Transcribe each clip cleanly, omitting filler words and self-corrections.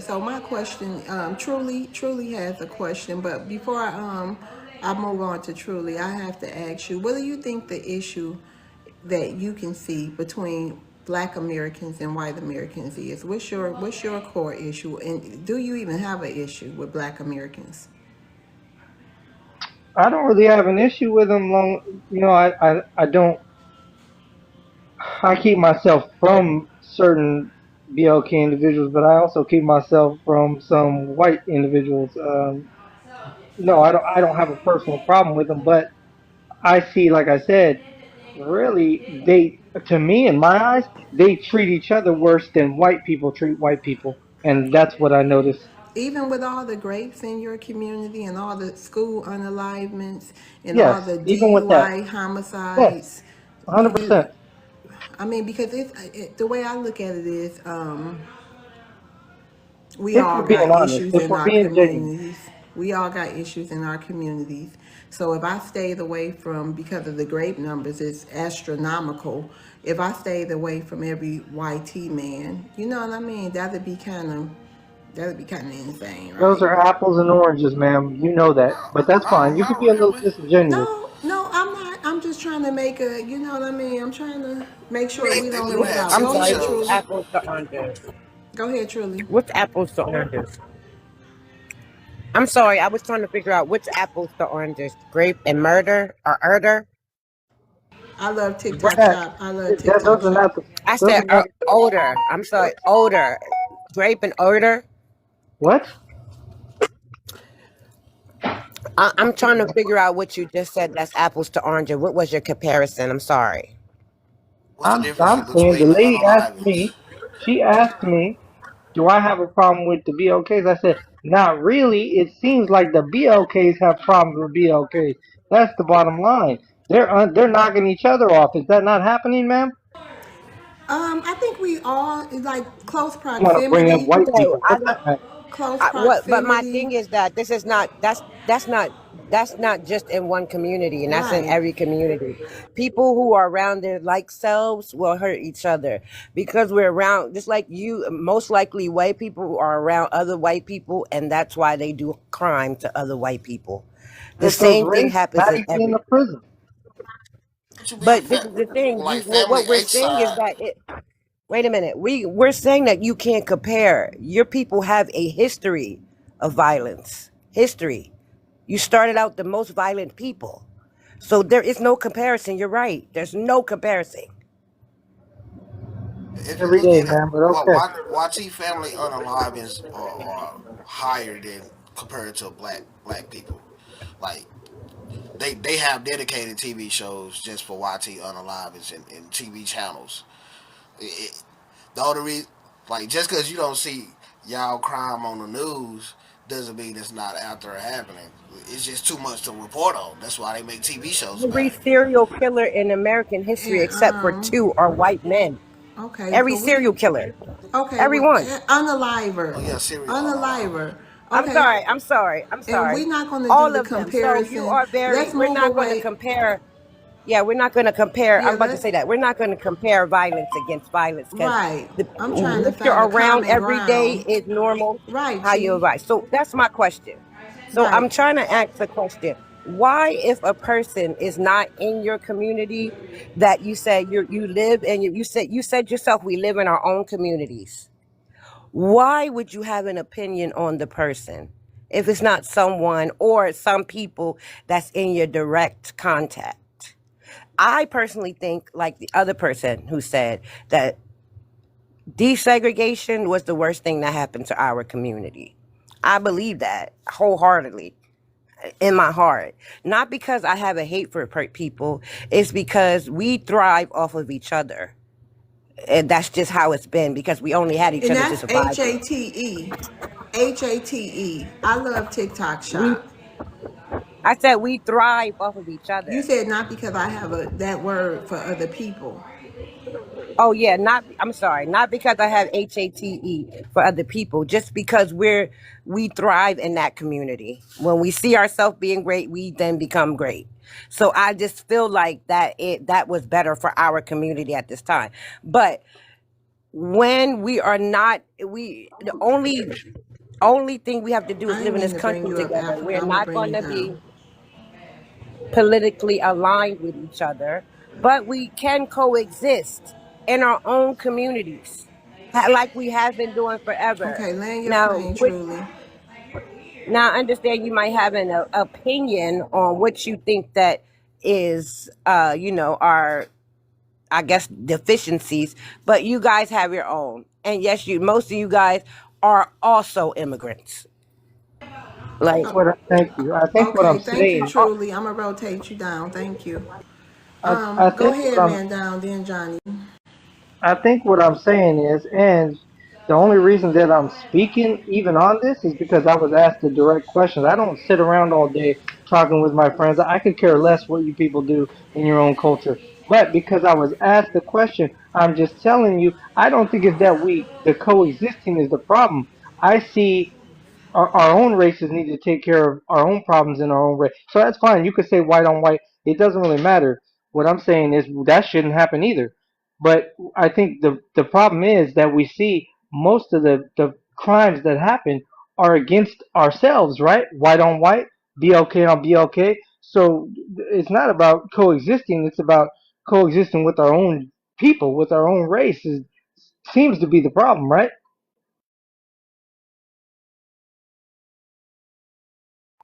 So my question, truly has a question, but before I move on to truly, I have to ask you, what do you think the issue that you can see between Black Americans and white Americans is? What's your core issue, and do you even have an issue with Black Americans? I don't really have an issue with them. I don't. I keep myself from certain BLK individuals, but I also keep myself from some white individuals. No, I don't have a personal problem with them, but I see, like I said, really, to me, in my eyes, they treat each other worse than white people treat white people, and that's what I notice. Even with all the grapes in your community and all the school unalivements and all Yes, the even with that, DUI yes, homicides, you 100%. you I mean, because the way I look at it is, we If all we're being got honest, issues if in we're our being genuine, communities. We all got issues in our communities. So if I stayed away from, because of the grape numbers, it's astronomical. If I stayed away from every YT man, you know what I mean? That'd be kind of insane, those right? are apples and oranges, ma'am. You know that, but that's fine. You could Not be a little really. disingenuous. No, no, I'm not. I'm just trying to make a, you know what I mean? I'm trying to make sure we They don't do leave What's, have out. I'm Go TV sorry, ahead, what's Truly. shows. apples to oranges? Go ahead, Truly. What's apples to oranges? I'm sorry, I was trying to figure out which apples to oranges. Grape and murder or herder? I love But TikTok that, Shop. I love those TikTok are Shop. not the I those said are not odor. I'm sorry, odor. Grape and odor. what? I'm trying to figure out what you just said. That's apples to oranges. What was your comparison? I'm sorry. What's the I'm difference saying the between the lady asked unalivings? me. She asked me, "Do I have a problem with the BLKs?" I said, "Not really. It seems like the BLKs have problems with BLKs. That's the bottom line. They're knocking each other off. Is that not happening, ma'am?" I think we all like close I want to bring up proximity. white Okay, people. I What's don't. that, man? Close What? But my proximity. thing is that this is not. That's not just in one community, and that's in Right. every community. People who are around their like selves will hurt each other because we're around. Just like you, most likely white people who are around other white people, and that's why they do crime to other white people. The Because same thing race happens in matters in every. the prison. What you mean, But this is the thing. like family What we're H saying is side? that it. Wait a minute. We're saying that you can't compare. Your people have a history of violence. History. You started out the most violent people. So there is no comparison. You're right. There's no comparison. Every day, man. But Well, okay. YT family unalivings are higher than compared to black people. Like they have dedicated TV shows just for YT unalivings and TV channels. It, the only reason, like, just because you don't see y'all crime on the news doesn't mean it's not out there happening. It's just too much to report on. That's why they make TV shows Every about it. serial killer in American history, And except for two, are white men. okay, Every but we serial killer. okay. Every Well, one. unaliver, Oh yeah, serial unalive. unaliver. I'm Okay, sorry. I'm sorry. I'm and sorry. we're not going to do All the of them. So you comparison. are very. Let's We're move not going to away. compare. Yeah, we're not going to compare. I Yeah, was about to say that. We're not going to compare violence against violence because right. I'm trying to what you're find a around common every day ground. is normal. Right, How you T. advise. So that's my question. So Right. I'm trying to ask the question: why, if a person is not in your community, that you say you live and you said yourself, we live in our own communities. Why would you have an opinion on the person if it's not someone or some people that's in your direct contact? I personally think, like the other person who said that desegregation was the worst thing that happened to our community. I believe that wholeheartedly in my heart. Not because I have a hate for people, it's because we thrive off of each other. And that's just how it's been because we only had each And other to that's survive with. HATE. HATE. I love TikTok We Shop. I said we thrive off of each You other. said not because I have that word for other people. Oh yeah, not I'm sorry, not because I have HATE for other people, just because we thrive in that community. When we see ourselves being great, we then become great. So I just feel like that was better for our community at this time. But when we are not, the only thing we have to do is I live didn't in mean this to bring country you up, together. Africa. We're I'm gonna not bring going you to be down. politically aligned with each other, but we can coexist in our own communities, like we have been doing forever. Okay, land your Now, plane, truly. I understand you might have an opinion on what you think that is, our, I guess, deficiencies, but you guys have your own. And yes, most of you guys are also immigrants. Like, Oh, Thank you. I think what okay, I'm thank you, saying. truly. I'm gonna rotate you down. Thank you. I Go think what ahead, I'm man, down. Then Johnny. I think what I'm saying is, and the only reason that I'm speaking even on this is because I was asked the direct questions. I don't sit around all day talking with my friends. I could care less what you people do in your own culture. But because I was asked the question, I'm just telling you, I don't think it's that the coexisting is the problem. I see our own races need to take care of our own problems in our own race. So that's fine. You could say white on white. It doesn't really matter. What I'm saying is that shouldn't happen either. But I think the problem is that we see most of the crimes that happen are against ourselves, right? White on white, BLK on BLK. So it's not about coexisting. It's about coexisting with our own people, with our own race. Seems to be the problem, right?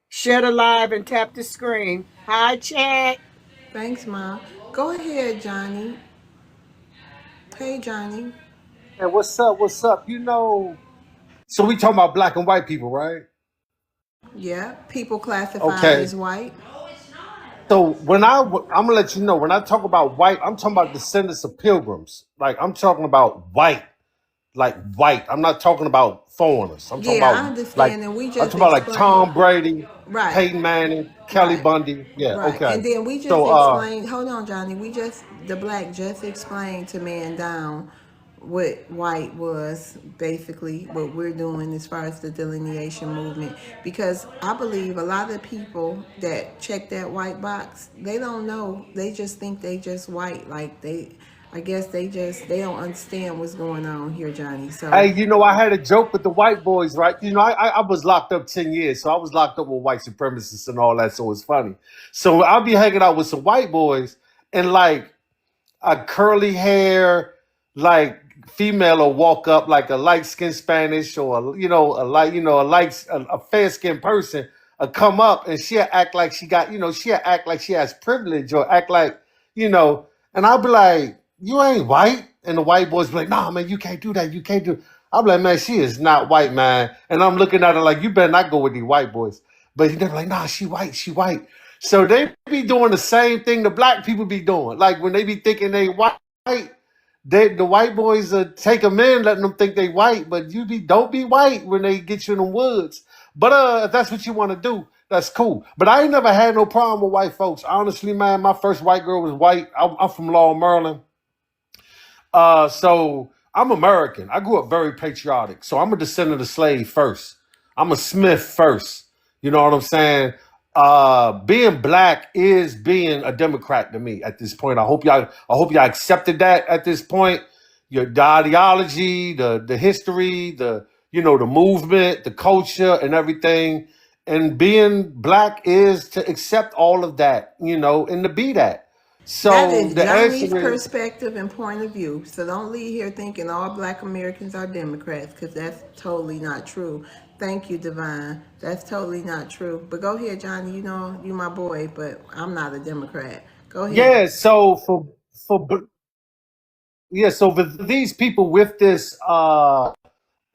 Share the live and tap the screen. Hi, chat. Thanks, Mom. Go ahead, Johnny. Hey, Johnny. Hey, what's up? What's up? So we talking about black and white people, right? Yeah, people classified Okay. as white. So I'm gonna let you know when I talk about white, I'm talking about descendants of pilgrims. Like I'm talking about white, like white. I'm not talking about foreigners. Yeah, I Like understand, and we I'm just talking about like explained. Tom Brady, Right, Peyton Manning, Kelly right, Bundy. Yeah. right. Okay. And then we just So explained. Hold on, Johnny. The black just explained to man down what white was basically what we're doing as far as the delineation movement. Because I believe a lot of people that check that white box, they don't know. They just think they just white. I guess they don't understand what's going on here, Johnny. So hey, I had a joke with the white boys, right? I was locked up 10 years, so I was locked up with white supremacists and all that, so it's funny. So I'll be hanging out with some white boys, and like a curly hair, like female will walk up like a light skinned Spanish or a fair skinned person will come up and she'll act like she'll act like she has privilege or act like, you know, and I'll be like, you ain't white. And the white boys be like, nah, man, you can't do that. You can't do. I'll be like, man, she is not white, man. And I'm looking at her like, you better not go with these white boys. But they're like, nah, she white, she white. So they be doing the same thing the black people be doing. Like when they be thinking they white, the white boys take them in, letting them think they white, but don't be white when they get you in the woods. But if that's what you want to do, that's cool. But I ain't never had no problem with white folks. Honestly, man, my first white girl was white. I'm from Law, Maryland. So I'm American. I grew up very patriotic. So I'm a descendant of slave first. I'm a Smith first. You know what I'm saying? Being black is being a Democrat to me at this point. I hope y'all accepted that at this point. The ideology, the history, the movement, the culture and everything. And being black is to accept all of that, and to be that. that So is the Johnny's answer is perspective and point of view. So don't leave here thinking all black Americans are Democrats, because that's totally not true. Thank you, Divine. That's totally not true. But go ahead, Johnny. You know you my boy, but I'm not a Democrat. Go ahead. yeah. So for these people with this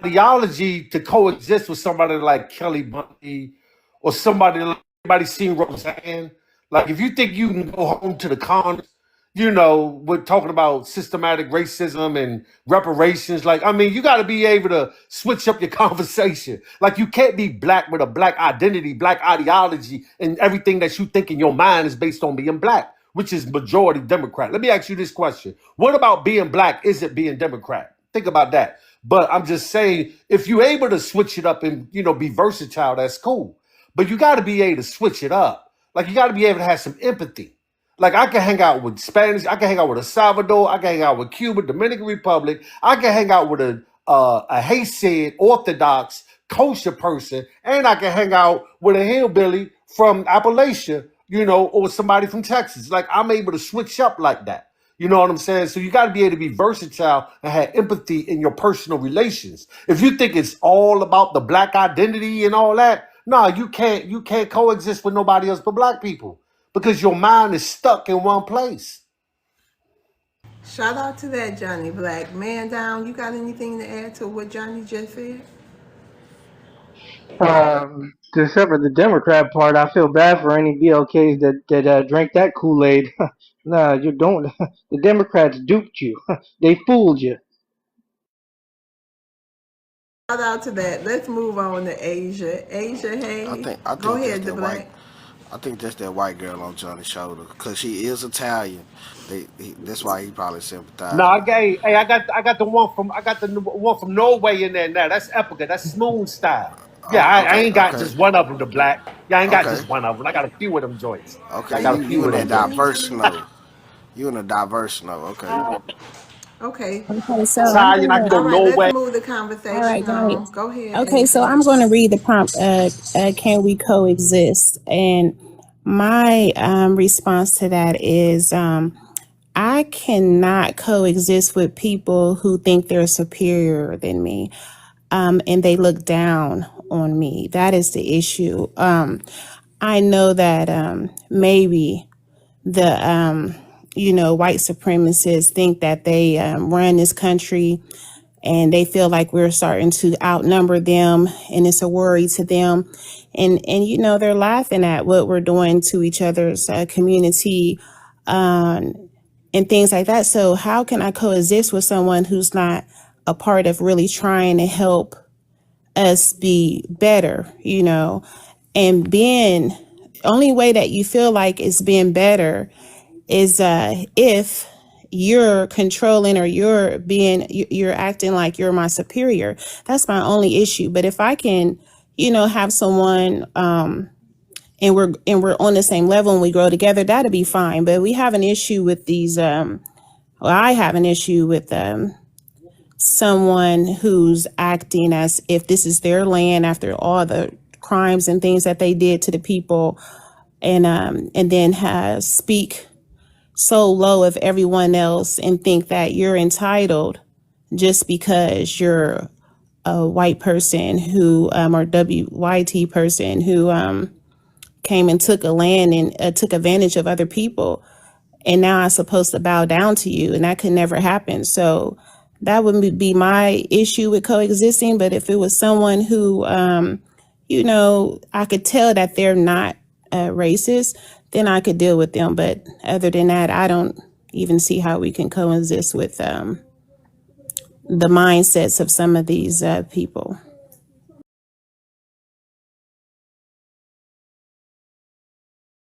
ideology to coexist with somebody like Kelly Bundy or somebody like anybody seen Roseanne. Like if you think you can go home to the cons, we're talking about systematic racism and reparations. Like, I mean, you got to be able to switch up your conversation. Like, you can't be black with a black identity, black ideology, and everything that you think in your mind is based on being black, which is majority Democrat. Let me ask you this question. What about being black isn't being Democrat? Think about that. But I'm just saying, if you're able to switch it up and, be versatile, that's cool. But you got to be able to switch it up. Like, you got to be able to have some empathy. Like I can hang out with Spanish, I can hang out with El Salvador, I can hang out with Cuba, Dominican Republic, I can hang out with a Haitian Orthodox kosher person, and I can hang out with a hillbilly from Appalachia, or somebody from Texas. Like I'm able to switch up like that. You know what I'm saying? So you got to be able to be versatile and have empathy in your personal relations. If you think it's all about the black identity and all that, no, you can't coexist with nobody else but black people because your mind is stuck in one place. Shout out to that Johnny Black. Man down, you got anything to add to what Johnny just said? Except for the Democrat part, I feel bad for any BLKs that drank that Kool-Aid. Nah, you don't. The Democrats duped you. They fooled you. Shout out to that. Let's move on to Asia. Asia, I hey. think I Go think that's ahead, the that white. Black. I think that's that white girl on Johnny's shoulder because she is Italian. That's why he probably No, sympathized with her. I got the one from Norway in there now. That's Epica. That's smooth style. Yeah, Oh, I okay, ain't got okay, just one of them. The black. Yeah, I ain't got okay, just one of them. I got a few of them joints. Yeah, I okay. got You a Thank few you you. of in them that Anything, joints. diverse Tiffany? snow. You in a diverse snow. Okay. Okay. Okay, so I'm Italian. I gonna. can All go right, let's Norway. move the All conversation right, got it. on. Go ahead, Okay, so Asia. I'm going to read the prompt. Can we coexist? And my response to that is, I cannot coexist with people who think they're superior than me, and they look down on me. That is the issue. I know that maybe the white supremacists think that they run this country and they feel like we're starting to outnumber them and it's a worry to them, and they're laughing at what we're doing to each other's community, and things like that. So how can I coexist with someone who's not a part of really trying to help us be better, and being only way that you feel like it's being better is if you're controlling or you're acting like you're my superior. That's my only issue. But if I can have someone and we're on the same level and we grow together, that'll be fine. But we have an issue with these I have an issue with someone who's acting as if this is their land after all the crimes and things that they did to the people, and then has speak so low of everyone else and think that you're entitled just because you're a white person who or WYT person who came and took a land and took advantage of other people, and now I'm supposed to bow down to you, and that could never happen. So that would be my issue with coexisting. But if it was someone who I could tell that they're not racist, then I could deal with them. But other than that, I don't even see how we can coexist with the mindsets of some of these people.